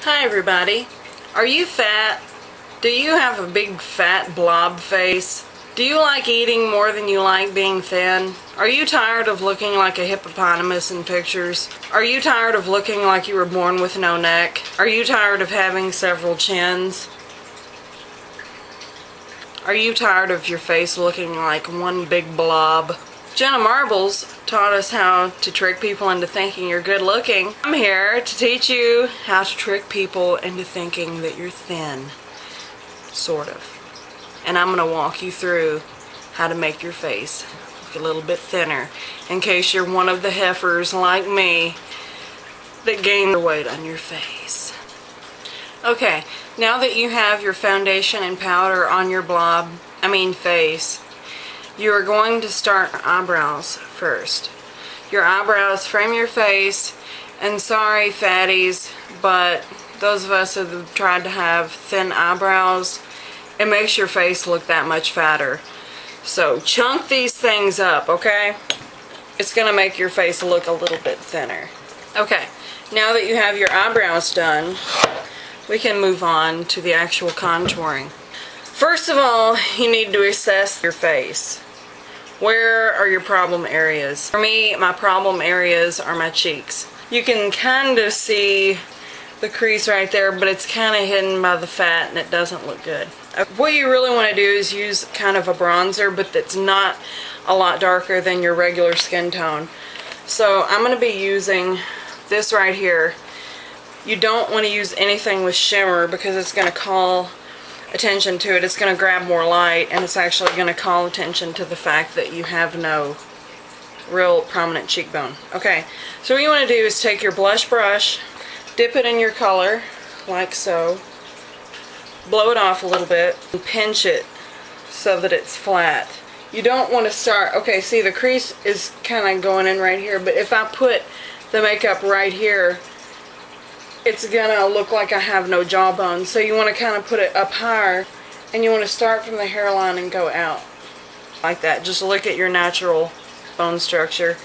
Hi everybody. Are you fat? Do you have a big fat blob face? Do you like eating more than you like being thin? Are you tired of looking like a hippopotamus in pictures? Are you tired of looking like you were born with no neck? Are you tired of having several chins? Are you tired of your face looking like one big blob? Jenna Marbles taught us how to trick people into thinking you're good looking. I'm here to teach you how to trick people into thinking that you're thin. Sort of. And I'm going to walk you through how to make your face look a little bit thinner in case you're one of the heifers like me that gain the weight on your face. Okay, now that you have your foundation and powder on your face, you are going to start eyebrows first. Your eyebrows frame your face, and sorry fatties, but those of us that have tried to have thin eyebrows, it makes your face look that much fatter. So chunk these things up, okay? It's gonna make your face look a little bit thinner. Okay, now that you have your eyebrows done, we can move on to the actual contouring. First of all, you need to assess your face. Where are your problem areas? For me, my problem areas are my cheeks. You can kind of see the crease right there, but it's kind of hidden by the fat and it doesn't look good. What you really want to do is use kind of a bronzer, but that's not a lot darker than your regular skin tone. So I'm going to be using this right here. You don't want to use anything with shimmer because it's going to call attention to it. It's going to grab more light, and it's actually going to call attention to the fact that you have no real prominent cheekbone. Okay, so what you want to do is take your blush brush, dip it in your color like so, blow it off a little bit, and pinch it so that it's flat. You don't want to start, okay, see the crease is kind of going in right here, but if I put the makeup right here, it's gonna look like I have no jawbone. So you want to kind of put it up higher, and you want to start from the hairline and go out like that. Just look at your natural bone structure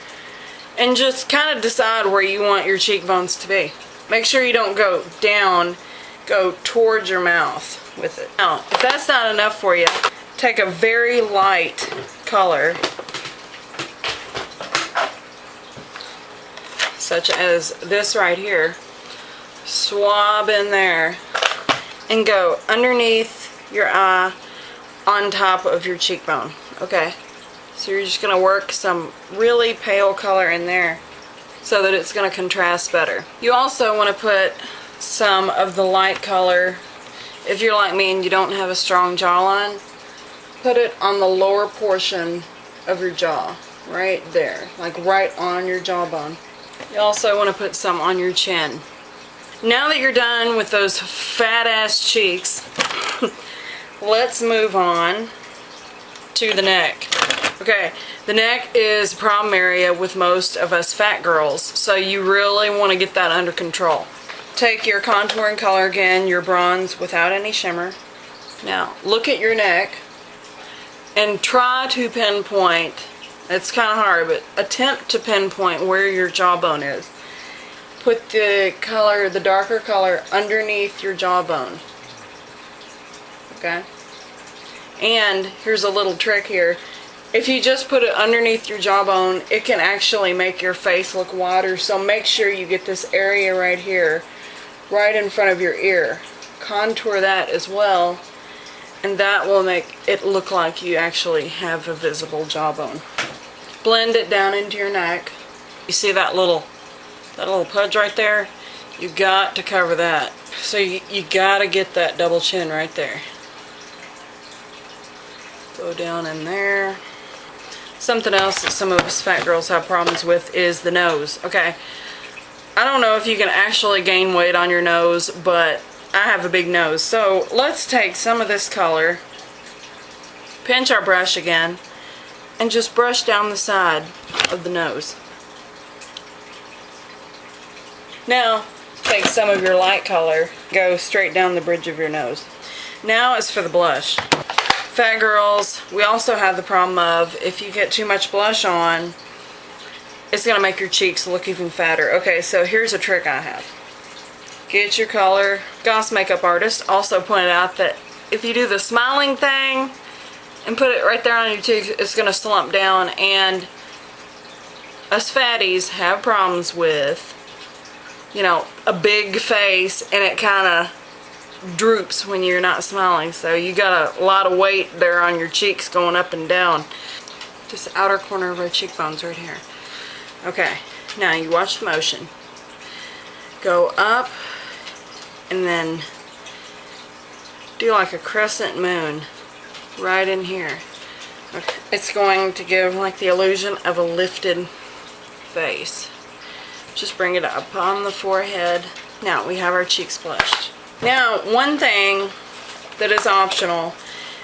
and just kind of decide where you want your cheekbones to be. Make sure you don't go down, go towards your mouth with it. Now, if that's not enough for you, take a very light color such as this right here, swab in there and go underneath your eye on top of your cheekbone. Okay, so you're just going to work some really pale color in there so that it's going to contrast better. You also want to put some of the light color, if you're like me and you don't have a strong jawline, put it on the lower portion of your jaw, right there, like right on your jawbone. You also want to put some on your chin. Now that you're done with those fat ass cheeks, let's move on to the neck. Okay, the neck is a problem area with most of us fat girls, so you really want to get that under control. Take your contouring color again, your bronze without any shimmer. Now look at your neck and try to pinpoint, it's kind of hard, but attempt to pinpoint where your jawbone is. Put the color, the darker color, underneath your jawbone. Okay? And here's a little trick here. If you just put it underneath your jawbone, it can actually make your face look wider. So make sure you get this area right here, right in front of your ear. Contour that as well, and that will make it look like you actually have a visible jawbone. Blend it down into your neck. You see that little pudge right there? You got to cover that. So you got to get that double chin right there. Go down in there. Something else that some of us fat girls have problems with is the nose. Okay, I don't know if you can actually gain weight on your nose, but I have a big nose. So let's take some of this color, pinch our brush again, and just brush down the side of the nose. Now, take some of your light color, go straight down the bridge of your nose. Now is for the blush. Fat girls, we also have the problem of if you get too much blush on, it's going to make your cheeks look even fatter. Okay, so here's a trick I have. get your color. Goss makeup artist also pointed out that if you do the smiling thing and put it right there on your cheeks, it's going to slump down, and us fatties have problems with, you know, a big face and it kind of droops when you're not smiling. So you got a lot of weight there on your cheeks going up and down. Just the outer corner of our cheekbones right here. Okay, now you watch the motion. Go up and then do like a crescent moon right in here. Okay. It's going to give like the illusion of a lifted face. Just bring it up on the forehead. Now we have our cheeks blushed. Now, one thing that is optional,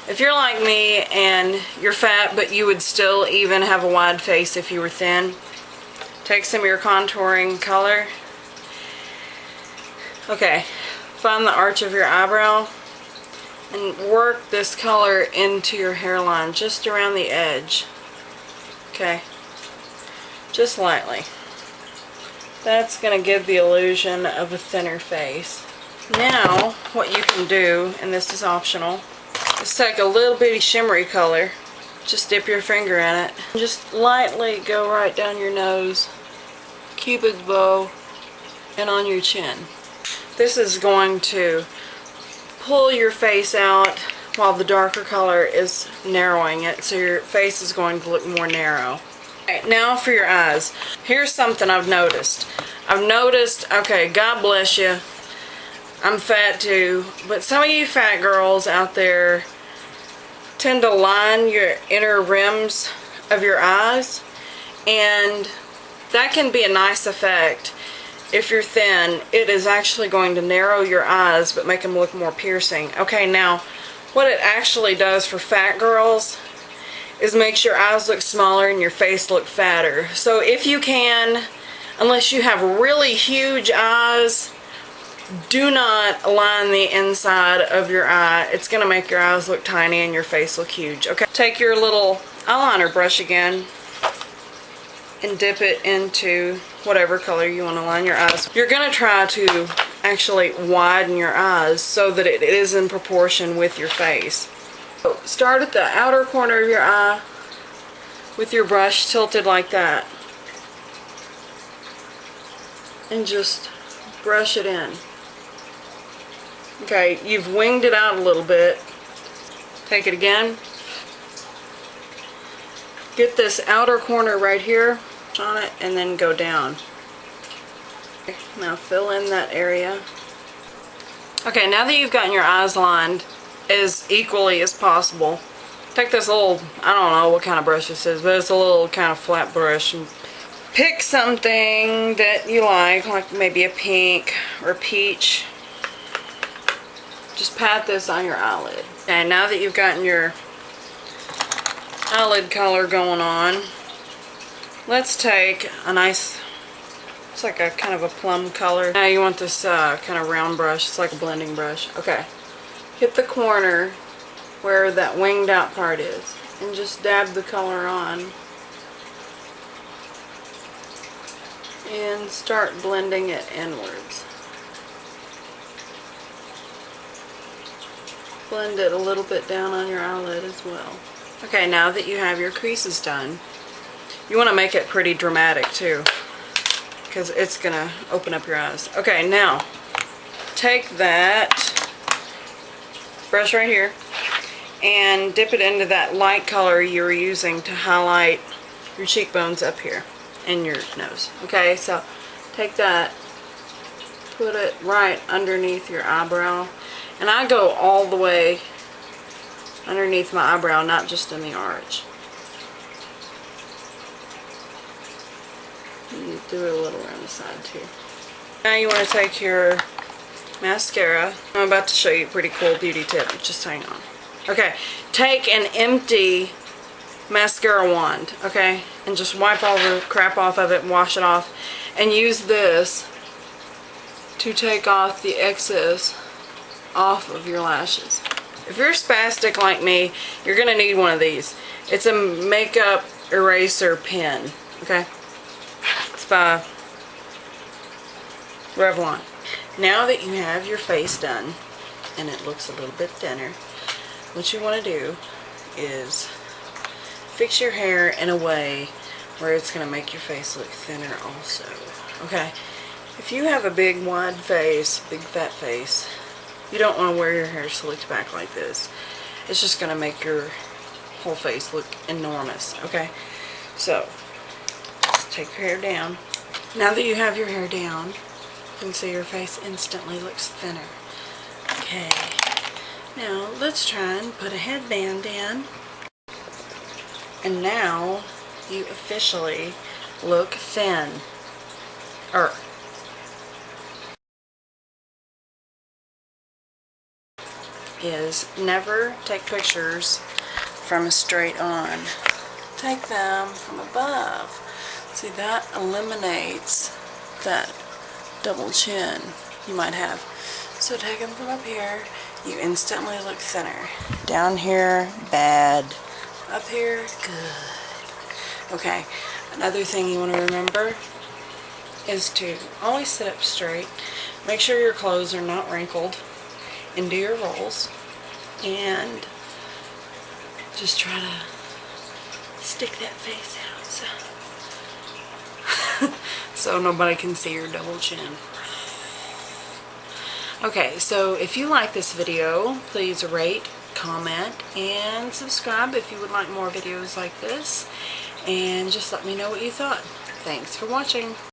if you're like me and you're fat but you would still even have a wide face if you were thin, take some of your contouring color. Okay, find the arch of your eyebrow and work this color into your hairline, just around the edge. Okay, just lightly. That's going to give the illusion of a thinner face. Now, what you can do, and this is optional, is take a little bitty shimmery color, just dip your finger in it, and just lightly go right down your nose, cupid's bow, and on your chin. This is going to pull your face out while the darker color is narrowing it, so your face is going to look more narrow. Okay, now for your eyes. Here's something I've noticed. Okay, God bless you, I'm fat too, but some of you fat girls out there tend to line your inner rims of your eyes, and that can be a nice effect. If you're thin, it is actually going to narrow your eyes but make them look more piercing. Okay, now what it actually does for fat girls is makes your eyes look smaller and your face look fatter. So if you can, unless you have really huge eyes, do not line the inside of your eye. It's going to make your eyes look tiny and your face look huge. Okay, take your little eyeliner brush again and dip it into whatever color you want to line your eyes. You're going to try to actually widen your eyes so that it is in proportion with your face. So start at the outer corner of your eye with your brush tilted like that, and just brush it in. Okay, you've winged it out a little bit. Take it again. Get this outer corner right here on it and then go down. Okay, now fill in that area. Okay, now that you've gotten your eyes lined as equally as possible, take this little, I don't know what kind of brush this is, but it's a little kind of flat brush, and pick something that you like maybe a pink or peach. Just pat this on your eyelid. And now that you've gotten your eyelid color going on, let's take a nice, it's like a kind of a plum color. Now you want this kind of round brush. It's like a blending brush. Okay. Hit the corner where that winged out part is and just dab the color on and start blending it inwards. Blend it a little bit down on your eyelid as well. Okay, now that you have your creases done, you want to make it pretty dramatic too, because it's gonna open up your eyes. Okay, now take that brush right here and dip it into that light color you were using to highlight your cheekbones up here and your nose. Okay, so take that, put it right underneath your eyebrow, and I go all the way underneath my eyebrow, not just in the arch. You do it a little around the side too. Now you want to take your mascara. I'm about to show you a pretty cool beauty tip. Just hang on. Okay, take an empty mascara wand, okay, and just wipe all the crap off of it and wash it off, and use this to take off the excess off of your lashes. If you're spastic like me, you're gonna need one of these. It's a makeup eraser pen, okay? It's by Revlon. Now that you have your face done, and it looks a little bit thinner, what you want to do is fix your hair in a way where it's going to make your face look thinner also. Okay? If you have a big wide face, big fat face, you don't want to wear your hair slicked back like this. It's just going to make your whole face look enormous. Okay? So, just take your hair down. Now that you have your hair down, you can see your face instantly looks thinner. Okay. Now, let's try and put a headband in. And now, you officially look thin. Is never take pictures from a straight on. Take them from above. See, that eliminates that double chin you might have. So take them from up here. You instantly look thinner. Down here, bad. Up here, good. Okay, another thing you want to remember is to always sit up straight. Make sure your clothes are not wrinkled. And do your rolls. And just try to stick that face out so nobody can see your double chin. Okay, so if you like this video, please rate, comment, and subscribe if you would like more videos like this. And just let me know what you thought. Thanks for watching.